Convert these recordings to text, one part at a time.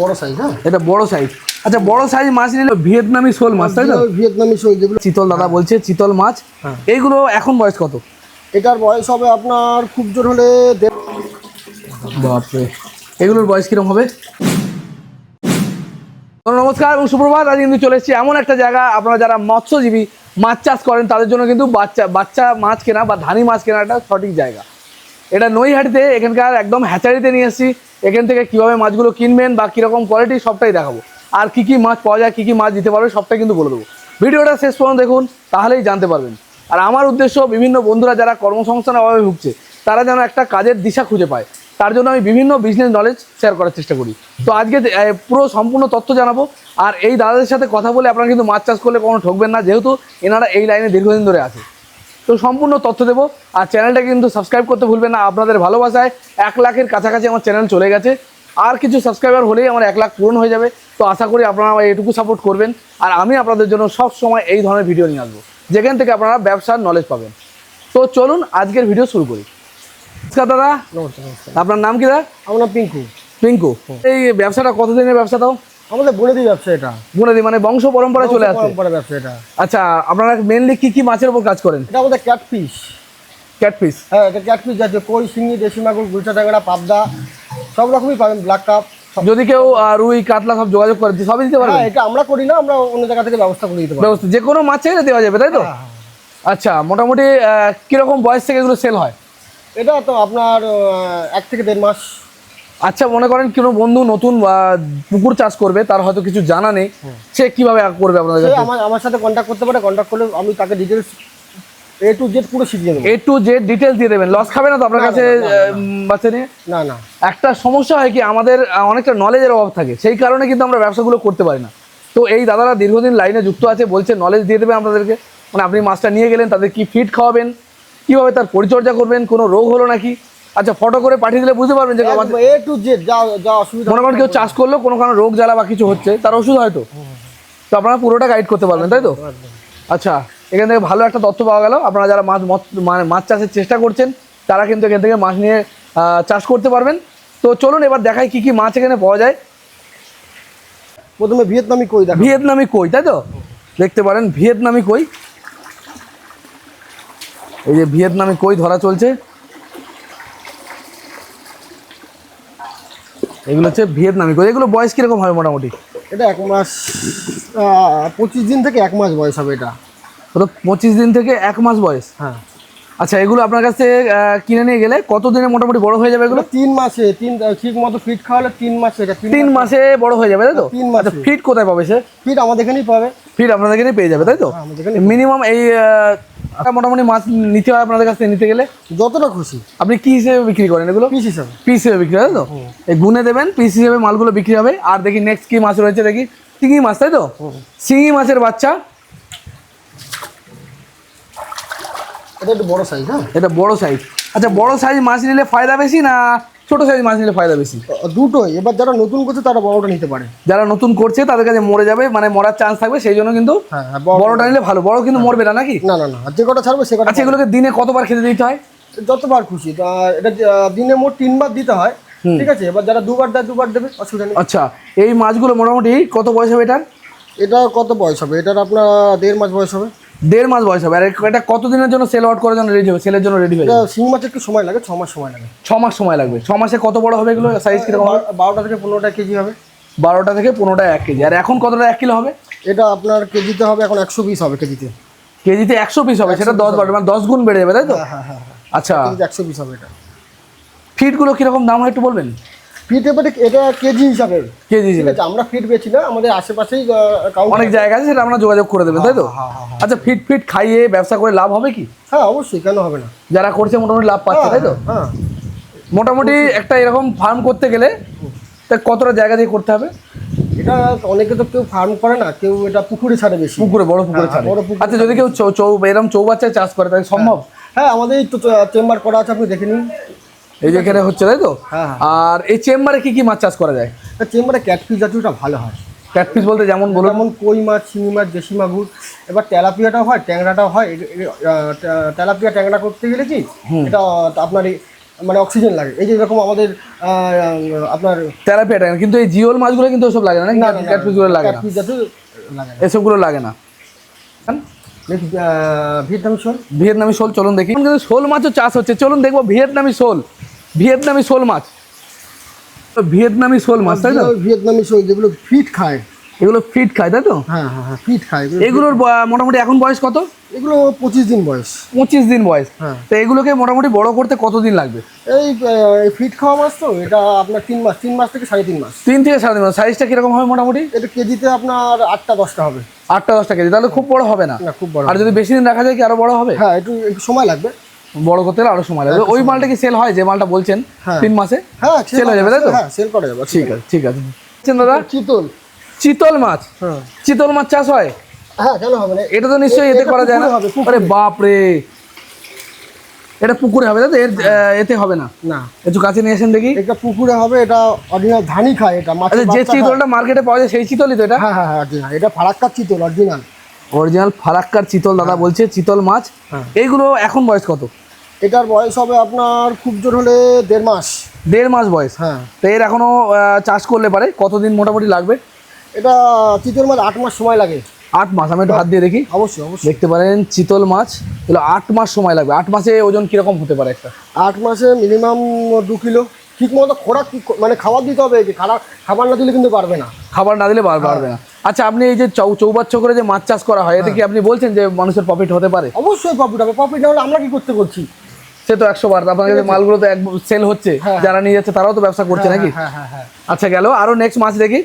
বড় সাইজ। হ্যাঁ, এটা বড় সাইজ। আচ্ছা, বড় সাইজ মাছ নিলে ভিয়েতনামি শোল মাছ, তাই তো? ভিয়েতনামি শোল যেগুলো চিতল দাদা বলছে, চিতল মাছ। এইগুলো এখন বয়স কত? এটার বয়স হবে আপনার খুব জোর হলে বাপরে, এগুলোর বয়স কিরকম হবে? নমস্কার এবং সুপ্রভাত। আজ কিন্তু চলে এসেছি এমন একটা জায়গা, আপনারা যারা মৎস্যজীবী মাছ চাষ করেন তাদের জন্য কিন্তু বাচ্চা মাছ কেনা বা ধানি মাছ কেনা একটা সঠিক জায়গা। এটা নৈহাটিতে, এখানকার একদম হ্যাচারিতে নিয়ে এসেছি। এখান থেকে কীভাবে মাছগুলো কিনবেন বা কীরকম কোয়ালিটি সবটাই দেখাবো, আর কী কী মাছ পাওয়া যায়, কী কী মাছ দিতে পারবে সবটাই কিন্তু বলে দেবো। ভিডিওটা শেষ পর্যন্ত দেখুন, তাহলেই জানতে পারবেন। আর আমার উদ্দেশ্য, বিভিন্ন বন্ধুরা যারা কর্মসংস্থানের অভাবে ভুগছে তারা যেন একটা কাজের দিশা খুঁজে পায়, তার জন্য আমি বিভিন্ন বিজনেস নলেজ শেয়ার করার চেষ্টা করি। তো আজকে পুরো সম্পূর্ণ তথ্য জানাবো। আর এই দাদাদের সাথে কথা বলে আপনারা কিন্তু মাছ চাষ করলে কোনো ঠকবেন না, যেহেতু এনারা এই লাইনে দীর্ঘদিন ধরে আছে। তো সম্পূর্ণ তথ্য দেবো। আর চ্যানেলটা কিন্তু সাবস্ক্রাইব করতে ভুলবেন না। আপনাদের ভালোবাসায় 1 লাখের কাছাকাছি আমার চ্যানেল চলে গেছে। আর কিছু সাবস্ক্রাইবার হলেই আমার 1 লাখ পূরণ হয়ে যাবে। তো আশা করি আপনারা এটুকু সাপোর্ট করবেন। আর আমি আপনাদের জন্য সব সময় এই ধরনের ভিডিও নিয়ে আসবো, যেখান থেকে আপনারা ব্যবসার নলেজ পাবেন। তো চলুন আজকের ভিডিও শুরু করি। নমস্কার দাদা। আপনার নাম কি দাদা? আমার নাম পিঙ্কু। পিঙ্কু, এই ব্যবসাটা কতদিনের ব্যবসাটাও? আমাদের বুনেদি ব্যবসা এটা। বুনেদি মানে বংশ পরম্পরা চলে আসছে ব্যবসা এটা। আচ্ছা, আপনারা মেনলি কি কি মাছের উপর কাজ করেন? এটা আমাদের ক্যাটফিশ। ক্যাটফিশ? হ্যাঁ, এটা ক্যাটফিশ জাতীয় কই, শিঙি, দেশি মাগুর, গুলশা ট্যাংরা, পাবদা সব রকমই পাবেন, ব্ল্যাক কাপ। যদি কেউ রুই কাতলা সব যোগাযোগ করে সবই দিতে পারবেন? হ্যাঁ, এটা আমরা করি না, আমরা অন্য জায়গা থেকে ব্যবস্থা করে দিতে পারি। ব্যবস্থা যে কোনো মাছ চাইলে দেওয়া যাবে, তাই তো? আচ্ছা, মোটামুটি কিরকম বয়স থেকে এগুলো সেল হয়? এটা তো আপনার 1 থেকে 1.5 মাস। আচ্ছা, মনে করেন কোনো বন্ধু নতুন পুকুর চাষ করবে, তার হয়তো কিছু জানা নেই, সে কিভাবে করবে আপনাদের কাছে? আমার সাথে কন্ট্যাক্ট করতে পারে। কন্ট্যাক্ট করলে আমি তাকে ডিটেলস A to Z পুরো শিখিয়ে দেবো। A to Z ডিটেলস দিয়ে দেবেন। লস খাবে না তো আপনার কাছে বাচ্চা নিয়ে? না না। একটা সমস্যা হয় কি, আমাদের অনেকটা নলেজের অভাব থাকে, সেই কারণে কিন্তু আমরা ব্যবসাগুলো করতে পারি না। তো এই দাদারা দীর্ঘদিন লাইনে যুক্ত আছে, বলছে নলেজ দিয়ে দেবে আপনাদেরকে। মানে আপনি মাছটা নিয়ে গেলেন, তাদের কি ফিড খাওয়াবেন, কীভাবে তার পরিচর্যা করবেন, কোনো রোগ হলো নাকি। আচ্ছা, ফটো করে পাঠিয়ে দিলে বুঝতে পারবেন যে A to Z যা অসুবিধা। মনে করেন কেউ চাষ করলো, কোনো কারণে রোগ জ্বালা বা কিছু হচ্ছে, তার ওষুধ হয়তো, তো আপনারা পুরোটা গাইড করতে পারবেন, তাই তো? আচ্ছা, এখান থেকে ভালো একটা তথ্য পাওয়া গেল। আপনারা যারা মাছ চাষের চেষ্টা করছেন তারা কিন্তু এখান থেকে মাছ নিয়ে চাষ করতে পারবেন। তো চলুন এবার দেখাই কি কি মাছ এখানে পাওয়া যায়। প্রথমে ভিয়েতনামি কই দেখো। ভিয়েতনামি কই, তাই তো? দেখতে পারেন ভিয়েতনামি কই। এই যে ভিয়েতনামি কই ধরা চলছে। এগুলো হচ্ছে ভিয়েতনামি কই। এগুলো বয়স কিরকম হবে মোটামুটি? এটা 1 মাস 25 দিন থেকে 1 মাস বয়স হবে এটা। তো 25 দিন থেকে 1 মাস বয়স। হ্যাঁ। আচ্ছা, এগুলো আপনার কাছে কিনে নিয়ে গেলে কত দিনে মোটামুটি বড় হয়ে যাবে এগুলো? 3 মাসে ঠিক মতো ফিট খাওয়ালে 3 মাসে এটা 3 মাসে বড় হয়ে যাবে, তাই তো? 3 মাসে। ফিট কোথায় পাবে সে? ফিট আমাদের এখানেই পাবে। ফিট আপনাদের এখানেই পেয়ে যাবে, তাই তো? মিনিমাম এই মোটামুটি মাছ নিতে হয় আপনাদের কাছ থেকে নিতে গেলে যতটা খুশি। আপনি কি হিসেবে বিক্রি করেন এগুলো? পিস হিসাবে। পিস হিসেবে বিক্রি হয়, তাই তো? এই গুনে দেবেন, পিস হিসেবে মালগুলো বিক্রি হবে। আর দেখি নেক্সট কি মাছ রয়েছে, দেখি শিঙি মাছ, তাই তো? শিঙি মাছের বাচ্চা। এটা একটু বড় সাইজ। হ্যাঁ, এটা বড় সাইজ। আচ্ছা, বড় সাইজ মাছ নিলে ফায়দা বেশি না ছোট সাইজ মাছ নিলে ফায়দা বেশি? দুটোই। এবার যারা নতুন করছে তারা বড়টা নিতে পারে। যারা নতুন করছে তাদের কাছে মরে যাবে, মানে মরার চান্স থাকবে, সেই জন্য কিন্তু বড়টা নিলে ভালো। বড় কিন্তু মরবে না নাকি? না না না, যে কটা ছাড়বে সে কটা। আচ্ছা, এগুলোকে দিনে কতবার খেতে দিতে হয়? যতবার খুশি। এটা দিনে মোট 3 বার দিতে হয়, ঠিক আছে? এবার যারা 2 বার দেয় 2 বার দেবে, অসুবিধা নেই। আচ্ছা, এই মাছগুলো মোটামুটি কত বয়স হবে এটার? এটা কত বয়স হবে? এটার আপনার 1.5 মাস বয়স হবে। 1.5 মাস বয়স হবে। আর এটা কতদিনের জন্য সেল আউট করার জন্য রেডি হবে, সেলের জন্য রেডি হয়ে যাবে? শিং মাছ একটু সময় লাগে, 6 মাস সময় লাগে। 6 মাস সময় লাগবে। 6 মাসে কত বড় হবে এগুলো? সাইজ কিরকম হবে? 12টা থেকে 15টা কেজি হবে। 12টা থেকে 15টা 1 কেজি। আর এখন কতটা 1 কিলো হবে? এটা আপনার কেজিতে হবে এখন 120 হবে কেজিতে। কেজিতে 100 পিস হবে, সেটা 10 বাড়বে, মানে 10 গুণ বেড়ে যাবে, তাই তো? হ্যাঁ হ্যাঁ। আচ্ছা, কেজিতে 120 হবে এটা। ফিটগুলো কিরকম দাম হয় একটু বলবেন? ফিট এবারে এটা কেজি হিসাবে। কেজি হিসাবে? আমরা ফিট বেচি না, আমাদের আশেপাশেই অনেক জায়গা আছে, সেটা আমরা যোগাযোগ করে দেবেন, তাই তো? আচ্ছা, ফিট খাইয়ে ব্যবসা করে লাভ হবে কি? হ্যাঁ অবশ্যই, কেন হবে না? যারা করছে মোটামুটি লাভ পাচ্ছে, তাই তো? হ্যাঁ। মোটামুটি একটা এরকম ফার্ম করতে গেলে তা কতটা জায়গা দিয়ে করতে হবে? এটা অনেকে তো কেউ ফার্ম করে না, কেউ এটা পুকুরে ছাড়ে বেশি। পুকুরে, বড় পুকুরে ছাড়ে। আচ্ছা, যদি কেউ এরকম চৌবাচ্চায় চাষ করে তাহলে সম্ভব? হ্যাঁ, আমাদের এই তো চেম্বার করা আছে, আপনি দেখে নিন। এই যেখানে হচ্ছে, তাই তো? আর এই চেম্বারে কি কি মাছ চাষ করা যায়? চেম্বারে ক্যাটফিশ জাতীয়টা ভালো হয়। ক্যাটফিশ বলতে যেমন বলুন? যেমন কই মাছ, শিঙি মাছ, দেশি মাগুর। এবার তেলাপিয়াটাও হয়, ট্যাংরাটাও হয়। তেলাপিয়া ট্যাংরা করতে গেলে কি এটা আপনার মানে অক্সিজেন লাগে। এই যে এরকম আমাদের আপনার থেরাপি এটা, কিন্তু এই জিওল মাছগুলো কিন্তু ওসব লাগে না, ক্যাটফিশগুলো লাগে না, ক্যাটফিশ জাতীয় লাগে না। এসবগুলো লাগে না। ভিয়েতনামি শোল। ভিয়েতনামি শোল চলুন দেখি, কিন্তু শোল মাছও চাষ হচ্ছে, চলুন দেখবো ভিয়েতনামি শোল। ভিয়েতনামি শোল মাছ, ভিয়েতনামি শোল মাছ তাই তো? ভিয়েতনামি শোল যেগুলো ফিট খায়, এগুলো ফিট খায় তাই তো? হ্যাঁ হ্যাঁ হ্যাঁ, ফিট খায়। এগুলোর মোটামুটি এখন বয়স কত? এগুলো 25 দিন বয়স। 25 দিন বয়স। হ্যাঁ। তো এগুলোকে মোটামুটি বড় করতে কতদিন লাগবে? এই ফিট খাওয়া মাছ তো, এটা আপনার 3 মাস থেকে 3.5 মাস। 3 থেকে 3.5 মাস। সাইজটা কিরকম হবে মোটামুটি? এটা কেজিতে আপনার 8টা-10টা হবে। 8টা-10টা কেজি, তাহলে খুব বড় হবে না? না, খুব বড়। আর যদি বেশি দিন রাখা যায় কি আরো বড় হবে? হ্যাঁ, একটু সময় লাগবে, বড় করতে গেলে আরো সময় লাগবে। ওই মালটা কি সেল হয়, যে মালটা বলছেন 3 মাসে? হ্যাঁ, সেল হয়ে যাবে তাই তো? হ্যাঁ, সেল করা যাবে। ঠিক আছে, ঠিক আছে। দাদা চিতল। চিতল মাছ, হ্যাঁ চিতল মাছ চাষ হয়? হ্যাঁ, কেন হবে না? এটা তো নিশ্চয়ই এতে করা যায় না? পুকুরে হবে, পুকুরে। আরে বাপ রে, এটা পুকুরে হবে তাই তো? এতে হবে না? না, একটু কাছে নিয়ে আসেন দেখি। এটা পুকুরে হবে। এটা অরিজিনাল ধানি খায়। এটা মাছ। আচ্ছা, যে চিতলটা মার্কেটে পাওয়া যায় সেই চিতলই তো এটা? হ্যাঁ হ্যাঁ হ্যাঁ, অরিজিনাল। এটা ফারাক্কার চিতল, অরিজিনাল। অরিজিনাল ফারাক্কার চিতল দাদা বলছে, চিতল মাছ। হ্যাঁ। এইগুলো এখন বয়স কত? এটার বয়স হবে আপনার খুব জোর হলে 1.5 মাস। 1.5 মাস বয়স। হ্যাঁ। তো এর এখনো চাষ করলে পারে কতদিন মোটামুটি লাগবে? এটা চিতল মাছ 8 মাস সময় লাগে। 8 মাস। আমি একটু হাত দিয়ে দেখি। অবশ্যই অবশ্যই। দেখতে পারেন চিতল মাছ, এগুলো 8 মাস সময় লাগবে। 8 মাসে ওজন কিরকম হতে পারে একটা? 8 মাসে মিনিমাম 2 কিলো। ঠিক মতো খোরাক মানে খাবার দিতে হবে। খাবার না দিলে কিন্তু পারবে না। খাবার না দিলে পারবে না। আচ্ছা, আপনি এই যে চৌবাচ্চা করে যে মাছ চাষ করা হয়, এতে কি আপনি বলছেন যে মানুষের প্রফিট হতে পারে? অবশ্যই প্রফিট হবে। প্রফিট না হলে আমরা কি করছি? সে তো 100 বার। আপনার কাছে মালগুলো তো সেল হচ্ছে, যারা নিয়ে যাচ্ছে তারাও তো ব্যবসা করছে নাকি? হ্যাঁ হ্যাঁ হ্যাঁ। আচ্ছা, গেল। আরো নেক্সট মাছ দেখি।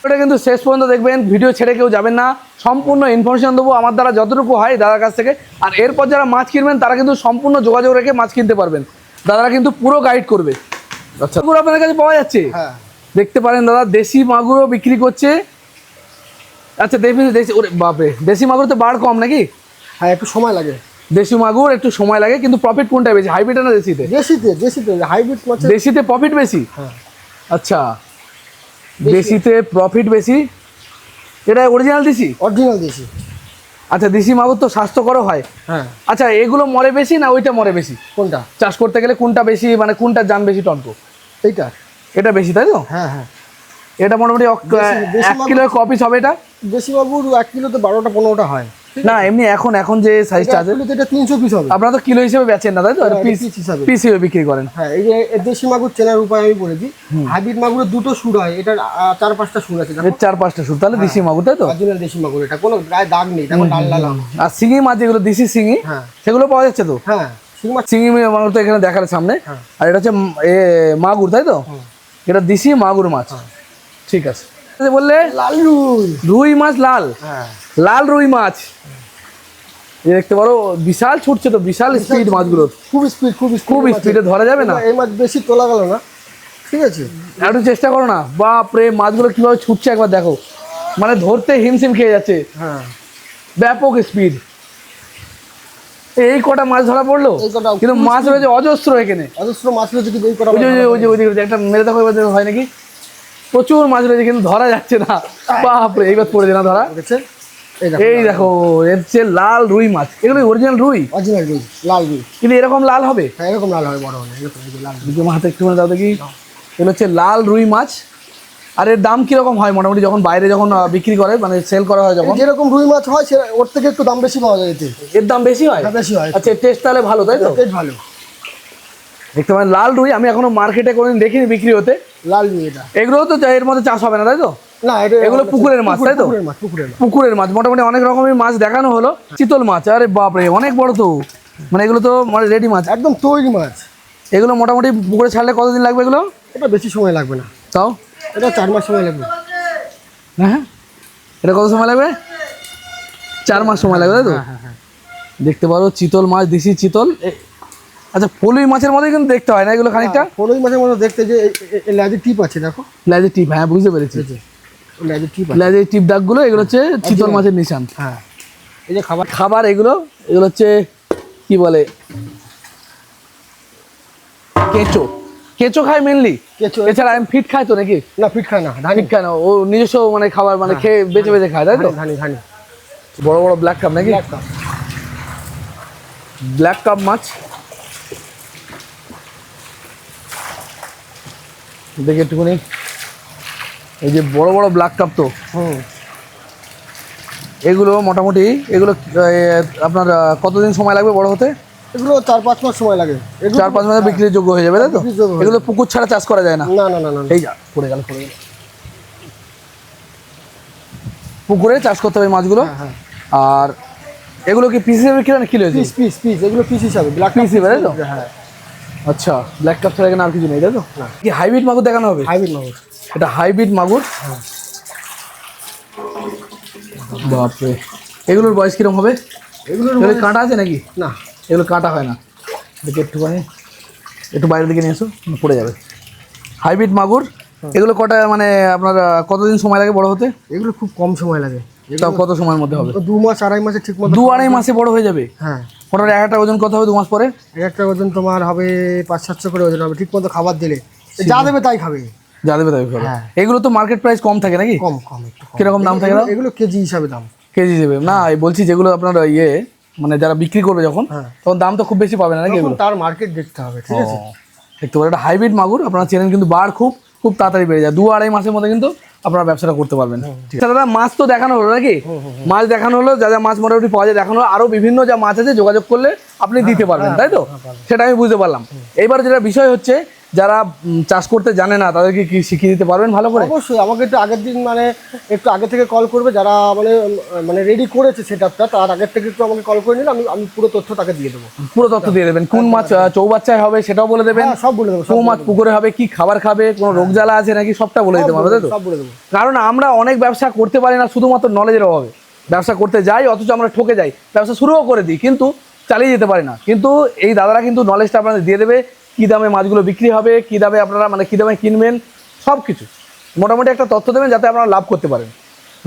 এটা কিন্তু শেষ পর্যন্ত দেখবেন, ভিডিও ছেড়ে কেউ যাবেন না। সম্পূর্ণ ইনফরমেশন দেবো আমার দ্বারা যতটুকু হয় দাদার কাছ থেকে। আর এরপর যারা মাছ কিনবেন তারা কিন্তু সম্পূর্ণ যোগাযোগ রেখে মাছ কিনতে পারবেন, দাদারা কিন্তু পুরো গাইড করবে। আচ্ছা, মাগুর আপনাদের কাছে পাওয়া যাচ্ছে? হ্যাঁ, দেখতে পারেন দাদা দেশি মাগুরও বিক্রি করছে। আচ্ছা, দেশি, ওরে বাপরে, দেশি মাগুর তো বার কম নাকি? হ্যাঁ, একটু সময় লাগে। দেশি মাগুর একটু সময় লাগে, কিন্তু প্রফিট কোনটা বেশি, হাইব্রিড না দেশিতে? দেশিতে হাইব্রিড মাছ। দেশিতে প্রফিট বেশি? হ্যাঁ। আচ্ছা, দেশিতে প্রফিট বেশি। এটা অরিজিনাল দেশি? অরিজিনাল দেশি। আচ্ছা, দেশি মাগুর তো স্বাস্থ্যকর হয়। হ্যাঁ। আচ্ছা, এগুলো মরে বেশি না ওইটা মরে বেশি? কোনটা চাষ করতে গেলে কোনটা বেশি, মানে কোনটা জান বেশি টনক? এইটা। এটা বেশি তাই তো? হ্যাঁ হ্যাঁ। এটা মোটামুটি দেশি 1 কিলো কপিস হবে এটা? দেশি মাগুর 1 কিলোতে 12টা-15টা হয়। না, এমনি এখন যে সাইজটা আছে এটা 300 পিস হবে। আপনারা তো কিলো হিসেবে বেচেন না তাই তো? পিস হিসাবে। পিস হিসেবে বিক্রি করেন। হ্যাঁ, এই যে দেশি মাগুর চেনার উপায় আমি বলেছি। হাইব্রিড মাগুরের 2টো সুর হয়, এটার 4-5টা সুর আছে। এর 4-5টা সুর, তাহলে দেশি মাগুর তাই তো? অরিজিনাল দেশি মাগুর। এটা কোনো গায়ে দাগ নেই, তেমন লাল লাল। আর শিঙি মাছ যেগুলো দেশি শিঙি, হ্যাঁ, সেগুলো পাওয়া যাচ্ছে তো? হ্যাঁ, শিং মাছ। শিঙি মাগুর তো এখানে দেখার সামনে। আর এটা হচ্ছে মাগুর তাই তো? এটা দেশি মাগুর মাছ। ঠিক আছে। বললে লাল রুই। রুই মাছ লাল? হ্যাঁ, লাল রুই মাছ। এই দেখতে পারো, বিশাল ছুটছে তো, বিশাল স্পিড মাছগুলো। খুব স্পিড, খুব স্পিডে ধরা যাবে না? এই মাছ বেশি তোলা গেল না। ঠিক আছে, একটু চেষ্টা করো না। বাপ রে, মাছগুলো কিভাবে ছুটছে একবার দেখো, মানে ধরতে হিমশিম খেয়ে যাচ্ছে। হ্যাঁ, ব্যাপক স্পিড। এই কটা মাছ ধরা পড়লো, কিন্তু মাছ রয়েছে অজস্র এখানে। অজস্র মাছ রয়েছে, কিন্তু এই কটা ওই যে একটা মেরে দেখো এবার, হয় নাকি? প্রচুর মাছ রয়েছে, কিন্তু ধরা যাচ্ছে না। বাপরে, এইবার পড়ে না ধরা। এই দেখো, এর চেয়ে লাল রুই মাছ। এগুলো অরিজিনাল রুই? অরিজিনাল রুই, লাল রুই। কিন্তু এরকম লাল হবে? হ্যাঁ, এরকম লাল হবে, বড় হলে। এরকম লাল রুই। আমার হাতে একটু দাও দেখি। এগুলো হচ্ছে লাল রুই মাছ। আর এর দাম কিরকম হয় মোটামুটি যখন বাইরে বিক্রি করে, মানে সেল করা হয় যখন? যেরকম রুই মাছ হয় ওর থেকে একটু দাম বেশি পাওয়া যায় এতে। এর দাম বেশি হয়? হ্যাঁ, বেশি হয়। আচ্ছা, টেস্ট তাহলে ভালো তাই তো? টেস্ট ভালো। দেখতে পারেন লাল রুই, আমি এখনো মার্কেটে কোনোদিন দেখিনি বিক্রি হতে। লাল রুই এটা। এগুলো তো এর মধ্যে চাষ হবে না তাই তো? না, এটা এগুলো পুকুরের মাছ তাই তো? পুকুরের মাছ। মোটামুটি অনেক রকমের মাছ দেখানো হলো। চিতল মাছ, আরে বাপরে, অনেক বড় তো। মানে এগুলো তো মানে রেডি মাছ, একদম তৈরি মাছ। এগুলো মোটামুটি পুকুরে ছাড়লে কতদিন লাগবে এগুলো? এটা বেশি সময় লাগবে না। তাও এটা 4 মাস সময় লাগবে। হ্যাঁ, এটা কত সময় লাগবে? 4 মাস সময় লাগবে তাই তো? হ্যাঁ। দেখতে পারো চিতল মাছ, দেশি চিতল। আচ্ছা, ফলুই মাছের মধ্যে কিন্তু দেখতে হয় না এগুলো খানিকটা? ফলুই মাছের মতো দেখতে, যে লেজের টিপ আছে দেখো। লেজের টিপ, হ্যাঁ বুঝতে পেরেছি। লেজের টিপ, লেজের টিপ দাগগুলো, এগুলো হচ্ছে চিতল মাছের নিশান। হ্যাঁ। এই যে খাবার এগুলো হচ্ছে কি বলে, কেঁচো খায় মেনলি। এছাড়া ফিট খায় তো নাকি? না, ফিট খায় না, ধানি খায় না। ও নিজস্ব মানে খাবার, মানে খেয়ে বেঁচে বেঁচে খায় তাই তো? ধানি। বড় বড় ব্ল্যাক কাপ নাকি? ব্ল্যাক কাপ মাছ। দেখে একটুখানি, এই যে বড় বড় ব্ল্যাক কাপ তো, হুম। এগুলো মোটামুটি এগুলো আপনার কতদিন সময় লাগবে বড় হতে? এগুলো 4-5 মাস সময় লাগে। এগুলো 4-5 মাসে বিক্রির যোগ্য হয়ে যাবে, তাই তো? বিক্রির যোগ্য হয়ে এগুলো পুকুর ছাড়া চাষ করা যায় না? না না না না না। এই যা পড়ে গেল। পুকুরে চাষ করতে হবে মাছগুলো। হ্যাঁ হ্যাঁ। আর এগুলো কি পিস হিসেবে কিলো না কিলো? পিস পিস পিস, এগুলো পিস হিসাবে, ব্ল্যাক পিস হিসেবে, তাই তো? হ্যাঁ। আচ্ছা, ব্ল্যাক কাপ ছাড়া এখানে আর কিছু নেই, তাই তো? কি হাইব্রিড মাগুর দেখানো হবে? হাইব্রিড মাগুর। এটা হাইব্রিড মাগুর। বাপরে, এগুলোর বয়স কিরকম হবে? এগুলোর এগুলো কাঁটা আছে নাকি? না, এগুলো কাঁটা হয় না। দেখে একটুখানি, একটু বাইরের দিকে নিয়ে এসো, পড়ে যাবে। হাইব্রিড মাগুর, এগুলো কটা মানে আপনার কতদিন সময় লাগে বড় হতে? এগুলো খুব কম সময় লাগে। তাও কত সময়ের মধ্যে হবে? 2 মাস 2.5 মাসে ঠিক মতো। 2-2.5 মাসে বড় হয়ে যাবে? হ্যাঁ। মোটামুটি একটা ওজন কত হবে 2 মাস পরে? একটা ওজন তোমার হবে 500-700 করে ওজন হবে, ঠিক মতো খাবার দিলে। যা দেবে তাই খাবে। যা দেবে তাই খাবে। হ্যাঁ। এগুলো তো মার্কেট প্রাইস কম থাকে নাকি? কম কম, একটু কম। কিরকম দাম থাকে? এগুলো কেজি হিসাবে দাম। কেজি হিসেবে না, এই বলছি যেগুলো আপনার মানে যারা বিক্রি করবে যখন, হ্যাঁ। তখন দাম তো খুব বেশি পাবে না নাকি তখন এগুলো? তার মার্কেট দেখতে হবে, ঠিক আছে? দেখতে পারেন, এটা হাইব্রিড মাগুর। আপনারা চেনেন কিন্তু, বার খুব খুব তাড়াতাড়ি বেড়ে যায়। 2-2.5 মাসের মধ্যে কিন্তু আপনারা ব্যবসাটা করতে পারবেন। আচ্ছা দাদা, মাছ তো দেখানো হলো নাকি? মাছ দেখানো হলো, যা যা মাছ মোটামুটি পাওয়া যায় দেখানো হলো। আরো বিভিন্ন যা মাছ আছে যোগাযোগ করলে আপনি দিতে পারবেন, তাই তো? সেটা আমি বুঝতে পারলাম। এইবার যেটা বিষয় হচ্ছে, যারা চাষ করতে জানে না তাদেরকে কি শিখিয়ে দিতে পারবেন ভালো করে? অবশ্যই, আমাকে একটু আগের দিন মানে একটু আগে থেকে কল করবে, যারা মানে মানে রেডি করেছে সেটআপটা, তার আগের থেকে একটু আমাকে কল করে নিলে আমি আমি পুরো তথ্য তাকে দিয়ে দেবো। পুরো তথ্য দিয়ে দেবেন। কোন মাছ চৌবাচ্চায় হবে সেটাও বলে দেবেন। হ্যাঁ, সব বলে দেবো। কোন মাছ পুকুরে হবে, কি খাবার খাবে, কোনো রোগ জ্বালা আছে নাকি, সবটা বলে দিতে পারবে, তাই তো? সব বলে দেবো। কারণ আমরা অনেক ব্যবসা করতে পারি না শুধুমাত্র নলেজের অভাবে। ব্যবসা করতে যাই, অথচ আমরা ঠকে যাই, ব্যবসা শুরুও করে দিই কিন্তু চালিয়ে যেতে পারি না। কিন্তু এই দাদারা কিন্তু নলেজটা আপনাদের দিয়ে দেবে, কী দামে মাছগুলো বিক্রি হবে, কী দামে আপনারা মানে কী দামে কিনবেন, সব কিছু মোটামুটি একটা তথ্য দেবেন যাতে আপনারা লাভ করতে পারেন।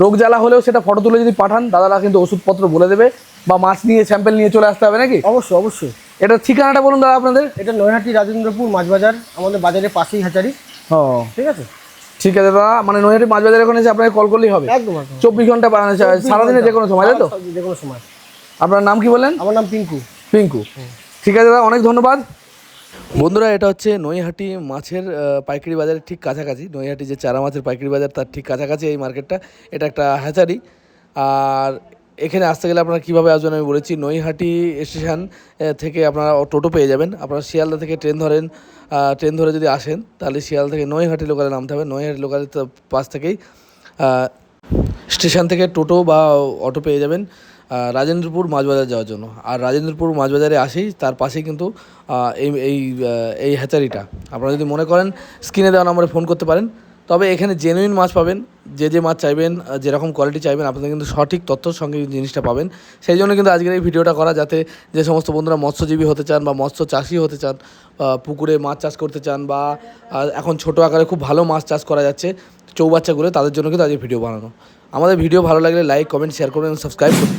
রোগ জ্বালা হলেও সেটা ফটো তুলে যদি পাঠান, দাদারা কিন্তু ওষুধপত্র বলে দেবে, বা মাছ নিয়ে স্যাম্পেল নিয়ে চলে আসতে হবে নাকি? অবশ্যই অবশ্যই। এটা ঠিকানাটা বলুন দাদা আপনাদের। এটা নৈহাটি রাজেন্দ্রপুর মাছ বাজার, আমাদের বাজারের পাশেই হ্যাচারি, ও ঠিক আছে? ঠিক আছে দাদা, মানে নৈহাটি মাছ বাজারে ওখানে এসে আপনাকে কল করলেই হবে? একদম একদম। 24 ঘন্টা বানানো, সারাদিনে যে কোনো সময়, তাই তো? যে কোনো সময়। আপনার নাম কি বলেন? আমার নাম পিঙ্কু। পিঙ্কু। ঠিক আছে দাদা, অনেক ধন্যবাদ। বন্ধুরা, এটা হচ্ছে নৈহাটি মাছের পাইকারি বাজারের ঠিক কাছাকাছি। নৈহাটি যে চারা মাছের পাইকারি বাজার, তার ঠিক কাছাকাছি এই মার্কেটটা। এটা একটা হ্যাচারি। আর এখানে আসতে গেলে আপনারা কীভাবে আসবেন আমি বলেছি। নৈহাটি স্টেশন থেকে আপনারা টোটো পেয়ে যাবেন। আপনারা শিয়ালদা থেকে ট্রেন ধরেন, ট্রেন ধরে যদি আসেন তাহলে শিয়ালদা থেকে নৈহাটি লোকালে নামতে হবে। নৈহাটি লোকালের পাশ থেকেই স্টেশন থেকে টোটো বা অটো পেয়ে যাবেন রাজেন্দ্রপুর মাছ বাজার যাওয়ার জন্য। আর রাজেন্দ্রপুর মাছ বাজারে আসেই তার পাশেই কিন্তু এই এই এই হ্যাচারিটা। আপনারা যদি মনে করেন স্ক্রিনে দেওয়া নম্বরে ফোন করতে পারেন। তবে এখানে জেনুইন মাছ পাবেন, যে মাছ চাইবেন, যেরকম কোয়ালিটি চাইবেন, আপনাদের কিন্তু সঠিক তথ্যর সঙ্গে জিনিসটা পাবেন। সেই জন্য কিন্তু আজকের এই ভিডিওটা করা, যাতে যে সমস্ত বন্ধুরা মৎস্যজীবী হতে চান বা মৎস্য চাষি হতে চান, পুকুরে মাছ চাষ করতে চান, বা এখন ছোটো আকারে খুব ভালো মাছ চাষ করা যাচ্ছে চৌবাচ্চাগুলো, তাদের জন্য কিন্তু আজকে ভিডিও বানানো। আমাদের ভিডিও ভালো লাগলে লাইক, কমেন্ট, শেয়ার করবেন এবং সাবস্ক্রাইব করুন।